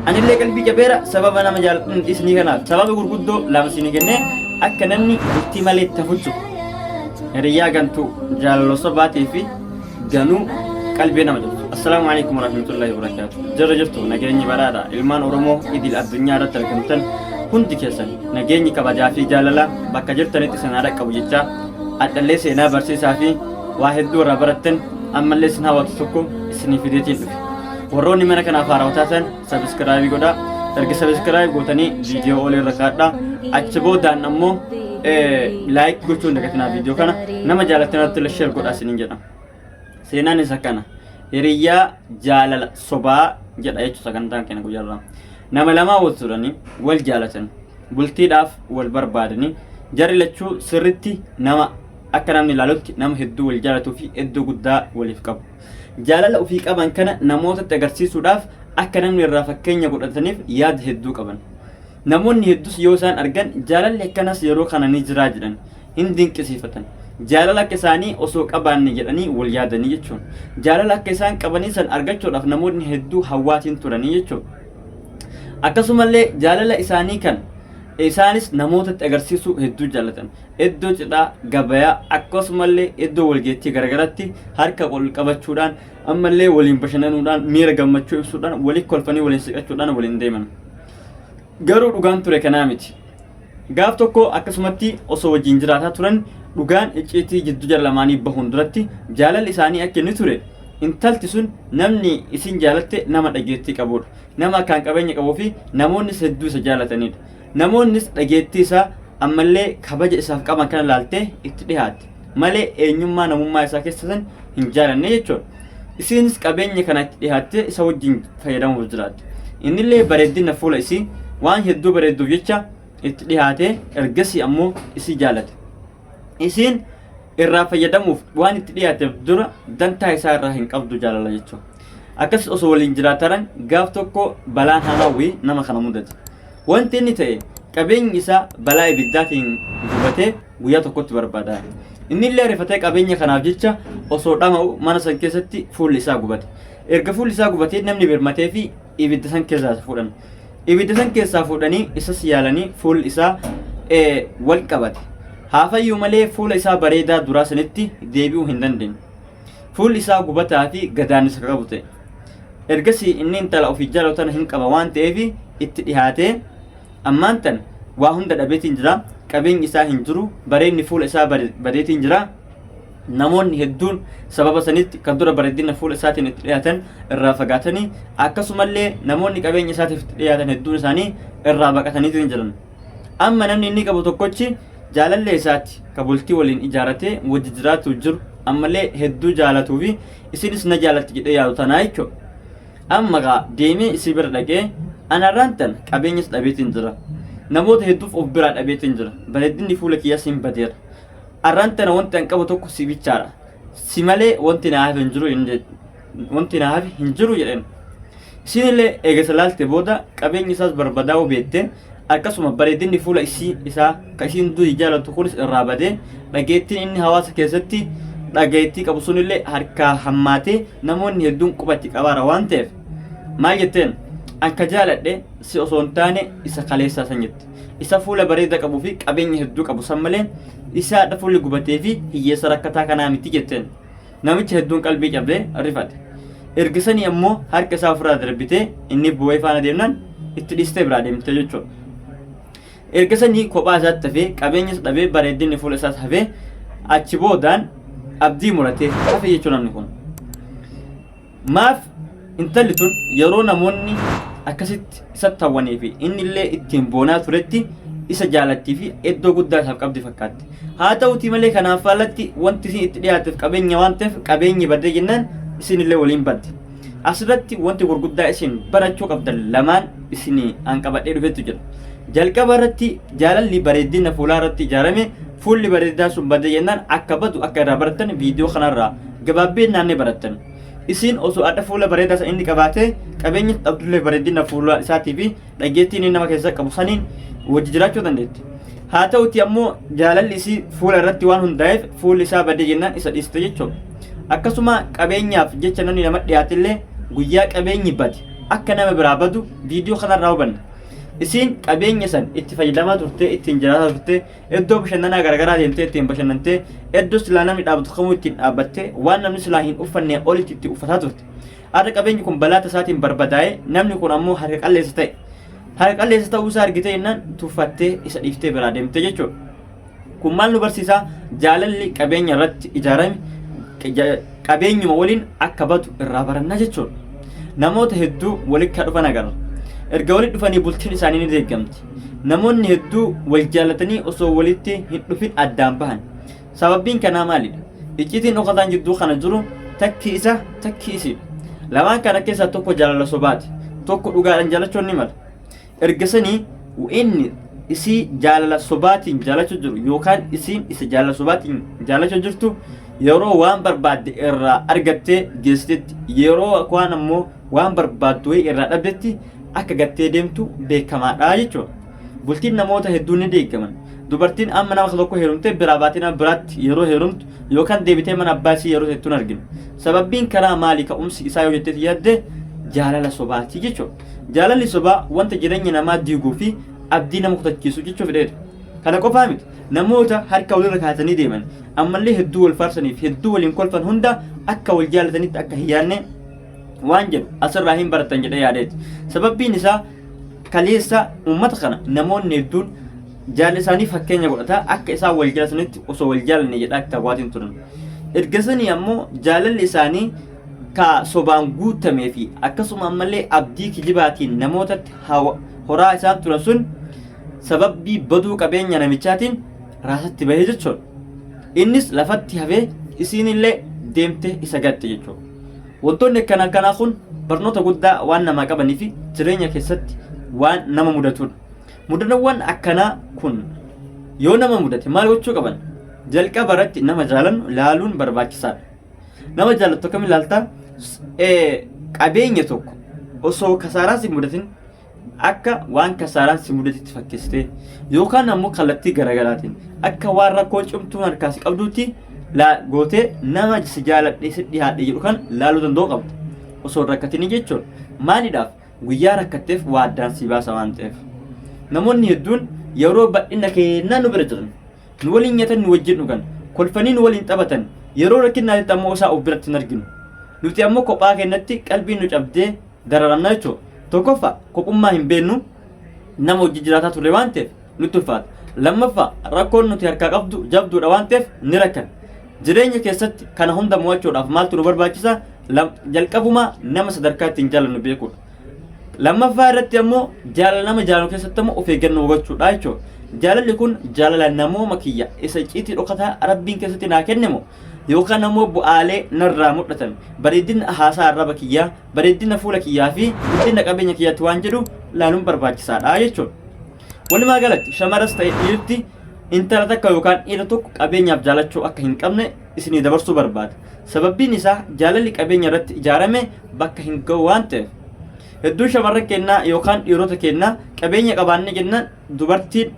أنا اللي قلبي جبيرة سبب أنا مجال إسني كنا سبب غرقدو لام سني كنا أكنني احتمال تفوتو ريا جنتو جالو صباتي في جنو قلبي أنا مجال السلام عليكم ورحمة الله وبركاته جرجرتو نجني برادا إلمان أورمو إدي الدنيا رتل كنتن كنت كيسن نجني كبجا في جاللا بكجرتني تسنارة كوجيتا أدللي سينا برسي سافي واحد دور برتن أما اللي سنها وقتكم سني فيديتين warroonni mana kana faarawtaasan subscribe godha erga subscribe gootanii video ol irra kaadha achi boodaan ammoo like gochuun dagatinaa video kana nama jaalatanitti share godha isiniin jedha seenaan isa kana hiriyaa jaalala sobaa jedha jechuudha sagantaan keenya guyyaarraa nama lama wal turanii wal jaalatan bultiidhaaf wal barbaadanii jarri lachuu sirritti nama akka namni ilaalutti nama hedduu wal jaalatuu fi hedduu guddaa waliif qabu jaalala ofii qaban kana namootatti agarsiisuudhaaf akka namni irraa fakkeenya godhataniif yaada hedduu qaban namoonni hedduus yoo isaan argan jaalalli akkanas yeroo kana ni jiraa jedhan hin dinqisiifatan jaalala akka isaanii osoo qabaanne jedhanii wal yaadanii jechuun jaalala akka isaan qabanii san argachuudhaaf namoonni hedduu hawwaatiin turanii jechuun akkasumallee jaalala isaanii kan isaanis namootatti agarsiisuu hedduu jaalatan iddoo cidhaa gabayaa akkasumallee iddoo walgeettii garagaratti harka wal qabachuudhaan ammallee waliin bashannanuudhaan miira gammachuu ibsuudhaan waliin kolfanii waliin siqachuudhaan waliin deeman garuu dhugaan ture kanaa miti gaaf tokko akkasumatti osoo wajjin jiraataa turan dhugaan icciitii jidduu jala lamaanii bahuun duratti jaalalli isaanii akka inni ture intalti sun namni isin jaalatte nama dhageettii qabudha nama akkaan qabeenya qabuu fi namoonni hedduu isa jaalatanidha namoonnis dhageettii isaa ammallee kabaja isaaf qaban kana laaltee itti dhihaatte malee eenyummaa namummaa isaa keessatan hin jaalanne jechuudha isiinis qabeenya kana itti dhihaattee isa wajjin fayyadamuuf jiraatte innillee bareeddina fuula isii waan hedduu bareedduuf jecha itti dhihaatee ergasii ammoo isii jaalate isiin irraa fayyadamuuf waan itti dhihaateef dura dantaa isaa irraa hin qabdu jaalala jechuudha akkas osoo waliin jiraataran gaaf tokko balaan hamaawwii nama kana mudate wanti inni ta'e qabeenyi isaa balaa ibiddaatiin gubatee guyyaa tokkotti barbaada inni illee rifatee qabeenya kanaaf jecha osoo dhama'u mana san keessatti fuulli isaa gubate erga fuulli isaa gubatee namni birmatee fi ibidda san keessaa fuudhan ibidda san keessaa fuudhanii isas yaalanii fuulli isaa wal qabate haafayyuu malee fuula isaa bareedaa duraa sanitti deebi'uu hin dandeenye fuulli isaa gubataa fi gadaannisa qabu ta'e ergasii inni intala ofii jaalatan hin qaba waan ta'eef itti dhihaatee ammaan tan waa hunda dhabeetiin jira qabeenyi isaa hin jiru bareenni fuula isaa badeetiin jira namoonni hedduun sababa sanitti kan dura bareedina fuula isaatiin itti dhiyaatan irraa fagaatanii akkasumallee namoonni qabeenya isaatiif itti dhiyaatan hedduun isaanii irraa baqatanii jiran amma namni inni qabu tokkochi jaalallee isaati ka bultii waliin ijaaratee wajji jiraatu jiru ammallee hedduu jaalatuu fi isinis na jaalatti jedhee yaadu tanaa jechuudha amma gaa deemee isii bira dhaqee anarraan tan qabeenyas dhabeetiin jira namoota hedduuf of biraa dhabeetiin jira bareedinni fuula kiyyaas hin badeera arraan tana wanti an qabu tokko si bichaadha si malee wanti naaf hin jiru jedheen isinillee eegasa laalte booda qabeenyi isaas barbadaa'uu beettee akkasuma bareedinni fuula isaa ka isiin durii jaalatu kunis irraa badee dhageettiin inni hawaasa keessatti dhageettii qabu sunillee harkaa hammaatee namoonni hedduun qubatti qabaara waan ta'eef maal jetteen akka jaaladhe si osoo hin taane isa kaleessaa san jette isa fuula bareeda qabuu fi qabeenya hedduu qabu san malee isaadha fuulli gubatee fi hiyyeessa rakkataa kanaa miti jetteen namicha hedduun qalbii cabdee rifate ergisanii ammoo harka isaa ofirraa darbitee inni bu'ee faana deemnaan itti dhiistee biraa deemte jechuudha ergisanii kophaa isaatti hafee qabeenyas dhabee bareedinni fuula isaas hafee achi boodaan abdii muratee hafe jechuu namni kun maaf intalli tun yeroo namoonni akkasitti isatti hawwanii fi inni illee ittiin boonaa turetti isa jaalattii fi iddoo guddaa isaaf qabdi fakkaatti haa ta'utii malee kanaaf faallatti wanti isin itti dhiyaateef qabeenya waan ta'eef qabeenyi badee jennaan isin illee waliin badde asirratti wanti gurguddaa isin barachuu qabdan lamaan isin hanqabadhee dhufetu jira jalqaba irratti jaalalli bareedina fuulaa irratti ijaarame fuulli bareedaa sun badee jennaan akka badu akka irraa baratan viidiyoo kanarraa gabaabbii naannee baratan isin osoo adda fuula bareedaa san inni qabaatee qabeenya dhabdullee bareedina fuula isaatii fi dhageettiin inni nama keessa qabu saniin wajji jiraachuu dandeetti haa ta'uti ammoo jaalalli isii fuula irratti waan hundaa'eef fuulli isaa badee jennaan isa dhiiste jechuudha akkasuma qabeenyaaf jecha namni nama dhiyaatillee guyyaa qabeenyi bade akka nama biraa badu viidiyoo kanarraa hubanna. Isiin qabeenya san itti fayyadamaa turte, ittiin jiraataa turte, iddoo bashannanaa garaagaraa deemtee ittiin bashannantee, iddoo silaa namni dhaabbatu kamuu ittiin dhaabbattee waan namni silaa hin uffanne olitti itti uffataa turte. Har'a qabeenyi kun balaa tasaatiin barbadaa'e, namni kun ammoo harka qalleessa ta'e. Harka qalleessa ta'uu isaa argitee jennaan tuffattee isa dhiiftee biraa deemte jechuudha. Kun maal nu barsiisaa? Jaalalli qabeenya irratti ijaarame qabeenyuma waliin akka badu irraa baranna jechuudha. Namoota hedduu walitti dhufan agarra. Erga walitti dhufanii bultiin isaanii ni deeggamti. Namoonni hedduu wal jaalatanii osoo walitti hin dhufin addaan bahan. Sababbiin kanaa maalidha? Icciitiin dhokataan jidduu kana jiru takki isa takki isidha. Lamaan kana keessaa tokko jaalala sobaati. Tokko dhugaadhaan jaalachuun ni mala. Ergasanii inni isii jaalala sobaatiin jaalachuu jiru yookaan isiin isa jaalala sobaatiin jaalachuu jirtu yeroo waan barbaadde irraa argattee geessitetti, yeroo waan ammoo waan barbaaddu irraa dhabdetti akka gattee deemtu beekamaadha jechuudha. Bultiin namoota hedduu ni deeggaman. Dubartiin amma nama tokko heerumtee biraa baatee nama biraatti yeroo heerumtu yookaan deebitee mana abbaa isii yeroo hedduu arginu. Sababbiin karaa maalii ka'umsi isaa yoo jetteeti yaadde jaalala sobaati jechuudha. Jaalalli sobaa wanta jireenya namaa diiguu fi abdii nama kutachiisu jechuu fedheedha. Kana qofaa miti namoota harka walirra kaasanii deeman ammallee hedduu wal faarsaniif hedduu waliin kolfan hunda akka wal jaalatanitti akka hin yaadne waan jedhu asirraa hin baratan jedhee yaadeeti. Sababbiin isaa kaleessa uummata kana namoonni hedduun jaalala isaanii fakkeenya godhataa akka isaan wal jaalatanitti osoo wal jaalanne jedhaa akka waatiin turan. Ergasanii ammoo jaalalli isaanii ka sobaan guutamee fi akkasuma ammallee abdii kijibaatiin namootatti horaa isaan turan sun sababbii baduu qabeenya namichaatiin raasatti bahee jechuudha. Innis lafatti hafee isiinillee deemtee isa gatte jechuudha. Wantoonni akkanaa kun barnoota guddaa waan namaa qabanii fi jireenya keessatti waan nama mudatudha. Mudannoowwan akkanaa kun yoo nama mudate maal gochuu qaban? Jalqaba irratti nama jaalannu laaluun barbaachisaadha. Nama jaalattu akkamiin ilaaltaa? Qabeenya tokko osoo kasaaraan si mudatin akka waan kasaaraan si mudatetti fakkeessitee yookaan ammoo kallattii garaagaraatiin akka waan rakkoo cimtuu harkaas qabduutti gootee nama si jaaladhee si dhiyaadhe jedhu kan laaluu danda'u qabda. Osoo rakkatini jechuudha. Maaliidhaaf? Guyyaa rakkatteef waa addaan si baasa waan ta'eef. Namoonni hedduun yeroo bal'ina kennaa nu bira jiran nu waliin nyaatan nu wajjin dhugan kolfanii nu waliin taphatan yeroo rakkinnaatti ammoo isaa of biratti hin arginu. Nuti ammoo kophaa kennatti qalbiin nu cabdee dararamna jechuudha. Tokkoffaa kophummaa hin beeknu nama wajjin jiraataa turre waan ta'eef nutti ulfaata. Lammaffaa rakkoon nuti harkaa qabdu jabduudha waan ta'eef ni rakkan. Jireenya keessatti kana hunda mo'achuudhaaf maaltu nu barbaachisa? Jalqabumaa nama sadarkaa ittiin jaalannu beekuudha. Lammaffaa irratti ammoo jaalala nama jaalannu keessatti ammoo of eeggannoo gochuudha jechuudha. Jaalalli kun jaalala namooma kiyya isa icciitii dhokataa Rabbiin keessatti naa kennemu yookaan ammoo bu'aalee narraa mul'atan bareedina haasaa arraba kiyyaa, bareedina fuula kiyyaa fi guddina qabeenya kiyyaatti waan jedhu laaluun barbaachisaadha jechuudha. Walumaa galatti shamaras ta'e dhiirti intala takka yookaan dhiira tokko qabeenyaaf jaalachuu akka hin qabne isinii dabarsuu barbaada. Sababbiin isaa jaalalli qabeenya irratti ijaarame bakka hin ga'u waan ta'eef. Hedduu shamarran kennaa yookaan dhiirota kennaa qabeenya qabaanne jennaan dubartiin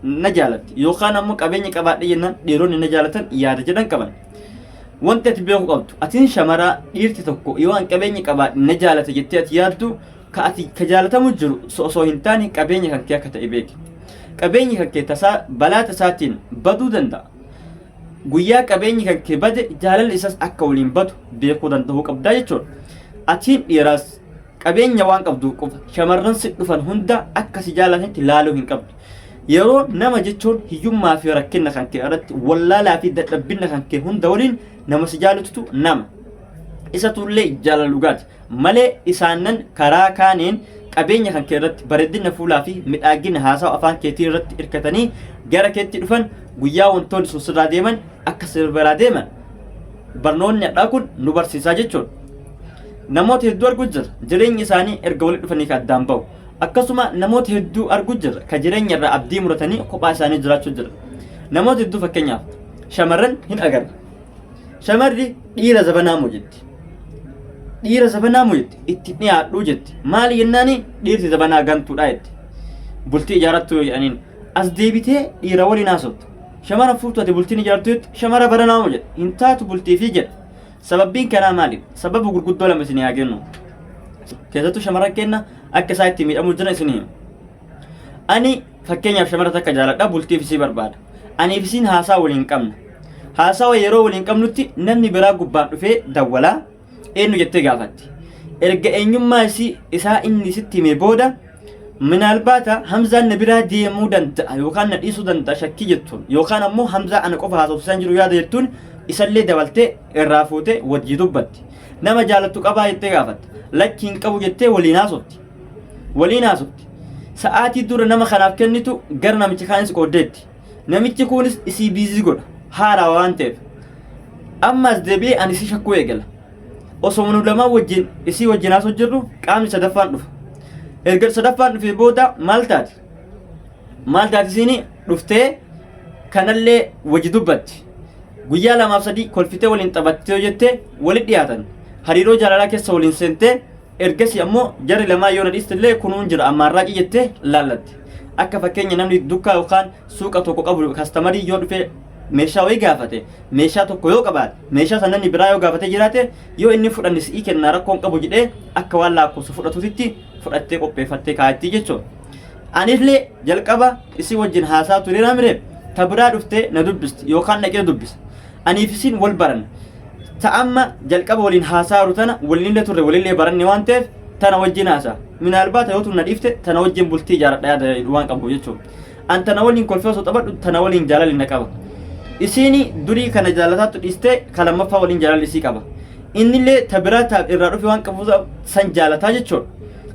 na jaalatti yookaan ammoo qabeenya qabaadhe jennaan dhiironni na jaalatan yaada jedhan qaban. Wanti ati beeku qabdu atiin shamaraa dhiirti tokko yoo an qabeenya qabaadhe na jaalata jettee ati yaaddu ka jaalatamu jiru osoo hin taane qabeenya kan kee akka ta'e beeki. Qabeenyi kan kee tasaa balaa tasaatiin baduu danda'a. Guyyaa qabeenyi kan kee bade jaalalli isas akka waliin badu beekuu danda'uu qabdaa jechuudha. Atiin dhiiraas qabeenya waan qabdu qofa shamarran si dhufan hunda akka si jaalatanitti laaluu hin qabdu. Yeroo nama jechuun hiyyummaa fi rakkina kan kee irratti wallaalaa fi dadhabbina kan kee hunda waliin nama si jaalatutu nama. Isa tullee jaalala dhugaati malee isaanan karaa kaaniin qabeenya kan kee irratti bareedina fuulaa fi midhaagina haasawa afaan keetii irratti hirkatanii gara keetti dhufan guyyaa wantoonni sun sirraa deeman akka sirraa deeman barnoonni addaa kun nu barsiisaa jechuudha. Namoota hedduu arguu jira jireenya isaanii erga walitti dhufanii ka addaan bahu. Akkasuma namoota hedduu arguu jira ka jireenya irraa abdii muratanii kophaa isaanii jiraachuu jira. Namoota hedduu fakkeenyaaf shamarran hin agarra. Shamarri dhiira zabanaa moo jetti. Dhiira zabanaa moo jetti itti dhiyaadhuu jetti. Maali jennaani dhiirti zabanaa gantuudha jetti. Bultii ijaarattu yoo jedhaniin as deebitee dhiira waliin haasoftu. Shamara fuutu ati bultiin ijaartu jetti shamara baranaa moo jetti hin taatu bultii fi jedha. Sababbiin kanaa maali? Sababa gurguddoo lama isin haa kennu. keessattuu shamarran kenna akka isaa itti miidhamuu jiran isin hima. Ani fakkeenyaaf shamara takka jaaladha bultiif isii barbaada. Aniif isiin haasaa waliin qabna. Haasawa yeroo waliin qabnutti namni biraa gubbaan dhufee dawwalaa eenyu jettee gaafatti. Erga eenyummaa isaa inni sitti himee booda minaalbaata Hamzaan na biraa deemuu danda'a yookaan na dhiisuu danda'a shakkii jettuun yookaan ammoo Hamzaa ana qofa haasofsiisan jiru yaada jettuun isallee dabaltee irraa fuutee wajjii dubbatti. Nama jaalattu qabaa jettee gaafatta. Lakkiin qabu jettee waliin haasofti. Sa'aatii dura nama kanaaf kennitu gara namicha kaanis qooddeetti. Namichi kunis isii biizii godha. Haaraa waan ta'eef. Ammas deebi'ee ani si shakkuu eegala. Osoo nu lamaan wajjin isii wajjin haasoo jirru qaamni sadaffaan dhufa. Erga sadaffaan dhufee booda maal taati? Isiin dhuftee kanallee wajji dubbatti. Guyyaa 2-3 kolfitee waliin taphattee yoo jettee walitti dhiyaatan. Hariiroo jaalalaa keessa waliin seentee ergasii ammoo jarri lamaa yoo na dhiistillee kunuun jira ammaarraaqii jettee laallatti. Akka fakkeenya namni dukkaa yookaan suuqa tokko qabu kastamarii yoo dhufee meeshaa wayii gaafate meeshaa tokko yoo qabaate meeshaa sana namni biraa yoo gaafate jiraate yoo inni fudhanni si'ii kennaa rakkoon qabu jedhee akka waan lakkoofsa fudhatutti fudhattee qopheeffattee kaa'atti jechuudha. Anillee jalqaba isii wajjin haasaa ture namire ta biraa dhuftee na dubbisti yookaan naqee dubbisa. Aniif isiin wal baranna. Ta'amma jalqaba waliin haasaa rutana waliinillee turre waliinillee baranne waan ta'eef tana wajjin haasaa. Minaalbaata yoo tunna dhiifte tana wajjin bultii jaaladha yaada waan qabu jechuudha. An tana waliin kolfee osoo taphadhu tana waliin jaalalli na qaba. Isiini durii kana jaalataattu dhiistee kalammaffaa waliin jaalalli isii qaba. Innillee ta biraa taaf irraa dhufe waan qabu san jaalataa jechuudha.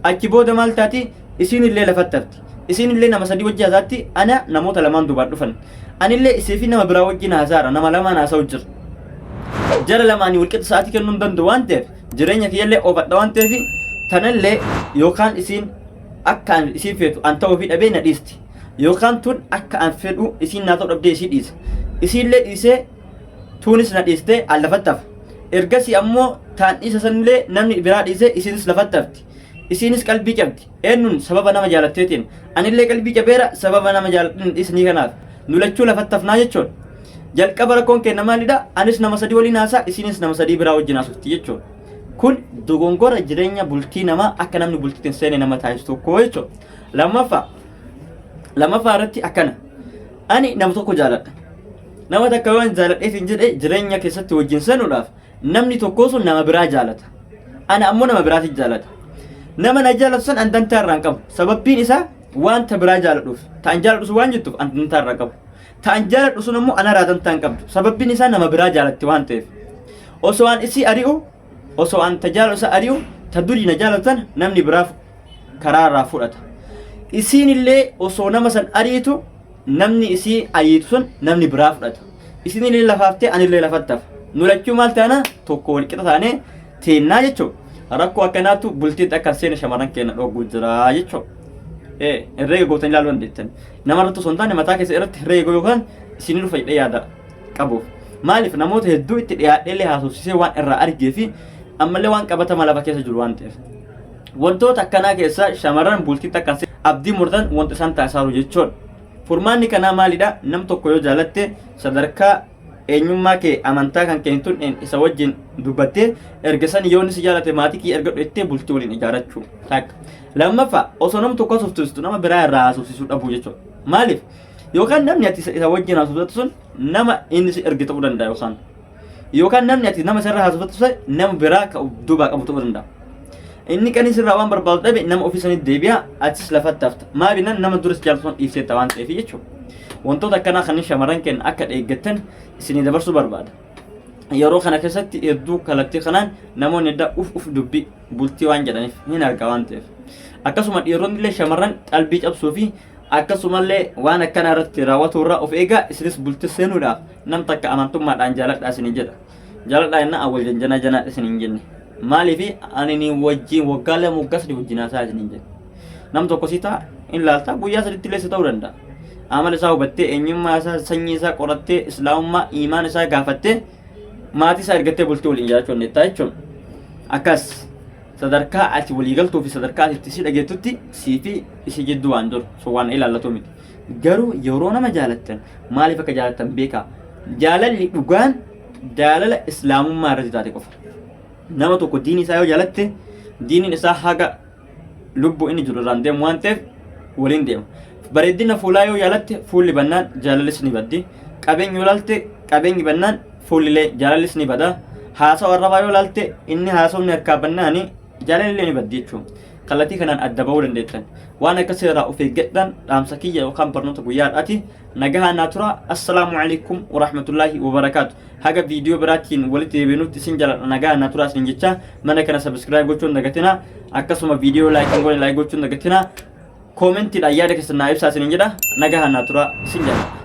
Achi booda maal taati isiinillee lafattafti. Isiinillee nama sadii wajji haasaatti ana namoota lamaan dubaan dhufan. Anillee isii fi nama biraa wajjin haasaara nama lamaan haasa'u jira. Jara lamaanii walqixa sa'aatii kennuu hin danda'u waan ta'eef jireenya kiyyallee oofadha waan ta'eef tanallee yookaan isiin akka an isiin feetu an ta'uu fi dhabee na dhiisti. Yookaan tun akka an fedhu isiin naa ta'u dhabdee isii dhiisa. Isiinillee dhiisee tuunis na dhiistee an lafattafa. Ergasii ammoo taan dhiisa sanillee namni biraa dhiisee isiinis lafattafti. Isiinis qalbii cabdi. Eenyuun sababa nama jaalatteetiin. Anillee qalbii cabeera sababa nama jaalattiin dhiisnii kanaaf. Nulachuu lafattafnaa jechuudha. Jalqaba rakkoon kenna maalidha? Anis nama sadii waliin haasaa, isiinis nama sadii biraa wajjin haasofti jechuudha. Kun dogongora jireenya bultii namaa akka namni bultiin seene nama taasisu tokko jechuudha. Lammaffaa irratti akkana. Ani nama tokko jaaladha. Nama takka waan jaaladheetiin jedhee jireenya keessatti wajjin seenuudhaaf namni tokko sun nama biraa jaalata. Ana ammoo nama biraatiif jaalata. Nama na jaalatu san an dantaa irraan qabu. Sababbiin isaa wanta biraa jaaladhuuf. Ta'an jaaladhu sun waan jettuuf an dantaa irraa qabu. Ta'an jaaladhu sun ammoo ana irraa dantaa hin qabdu. Sababbiin isaa nama biraa jaalatti waan ta'eef. Osoo an isii ari'u, osoo an ta jaalatu isa ari'u, ta durii na jaalatan namni biraa karaa irraa fudhata. Isiinillee osoo nama san ariitu namni isii ariitu sun namni biraa fudhata. Isiinillee lafaaftee anillee lafattaaf. Nulachuu maal taana tokko walqixa taanee teennaa jechuudha. Rakkoo akkanaatu bultii akka seena shamarran keenya dhoogguu jira jechuudha. Herreega gootanii ilaaluu dandeettan. Namarratti osoo hin taane mataa keessa irratti herreega yookaan isin dhufa jedhee yaada qabuuf. Maaliif namoota hedduu itti dhiyaadheellee haasofsiisee waan irraa argee fi ammallee waan qabatama lafa keessa jiru waan ta'eef. Wantoota akkanaa keessa shamarran bultii akka abdii murtan wanta isaan taasisaa jechuudha. Furmaanni kanaa maalidha? Nam tokko yoo jaalatte sadarkaa eenyummaa kee amantaa kan keenyatuun isa wajjin dubbattee erga san yoo si jaalate maatii kee erga dho'ittee bultii waliin ijaarachuu takka. Lammaffaa osoo nam tokko haasofsiistu nama biraa irraa haasofsiisuu dhabuu jechuudha. Maaliif? Yookaan namni ati isa wajjin haasofsiistu sun nama inni si erge ta'uu danda'a yookaan namni ati nama sirraa haasofsiistu sun nama biraa ka duubaa qabu ta'uu danda'a. Inni kan sirraa waan barbaadu dhabe nama ofii sanitti deebi'a atis lafatti hafta. Maaliif nama duras jaalatu sun dhiibsee ta'aa waan ta'eef jechuudha. Wantoota akkanaa kan shamarran keenya akka eeggattan isinii dabarsuu barbaada. Yeroo kana keessatti hedduu kallattii kanaan namoonni edda uf dubbii bultii waan jedhaniif hin argaa waan ta'eef. Akkasuma dhiironni illee shamarran qalbii cabsuu fi akkasumallee waan akkanaa irratti raawwatu irraa of eegaa isinis bultii seenuudhaaf nam takka amantummaadhaan jaaladhaa isinii jedha. Jaaladhaa innaa awwal janjanaa isinii jenne. Maaliif ani ni wajjin waggaalee muggas wajjin haasaa isinii jenne. Nam tokko si ta'a in laaltaa guyyaa sadiitti illee si ta'uu danda'a. Amala isaa hubattee eenyummaa isaa sanyii isaa qorattee islaamummaa iimaan isaa gaafattee maatii isaa ergattee bultii waliin jiraachuu dandeettaa jechuudha. Akkas sadarkaa ati waliigaltuu fi sadarkaa ati si dhageettutti sii fi isii jidduu waan jiru sun waan ilaallatu miti. Garuu yeroo nama jaalattan maaliif akka jaalattan beekaa. Jaalalli dhugaan jaalala islaamummaa irratti taate qofa. Nama tokko diin isaa yoo jaalatte diinin isaa haga lubbu inni jiru irraan deemu waan ta'eef waliin deema. Bareedina fuulaa yoo yaalatte fuulli bannaan jaalallis ni baddi. Qabeenyi yoo laalte qabeenyi bannaan fuullilee jaalallis ni bada. Haasawa arrabaa yoo laalte inni haasawni harkaa bannaani jaalallee ni baddi jechuudha. Kallattii kanaan adda bahuu dandeettan. Waan akkasii irraa of eeggadhaan dhaamsa kiyya yookaan barnoota guyyaadhaati. Nagahaa naa tura. Assalaamu alaikum wa rahmatullahi wa barakaatu. Haga viidiyoo biraatiin walitti deebinutti isin jala nagahaa naa tura isin jecha mana kana subscribe gochuun dagatina. Akkasuma viidiyoo like gochuun dagatina. Koomentiidhaan yaada keessan naa ibsaa isin jedha. Nagahaa naa tura isin jala.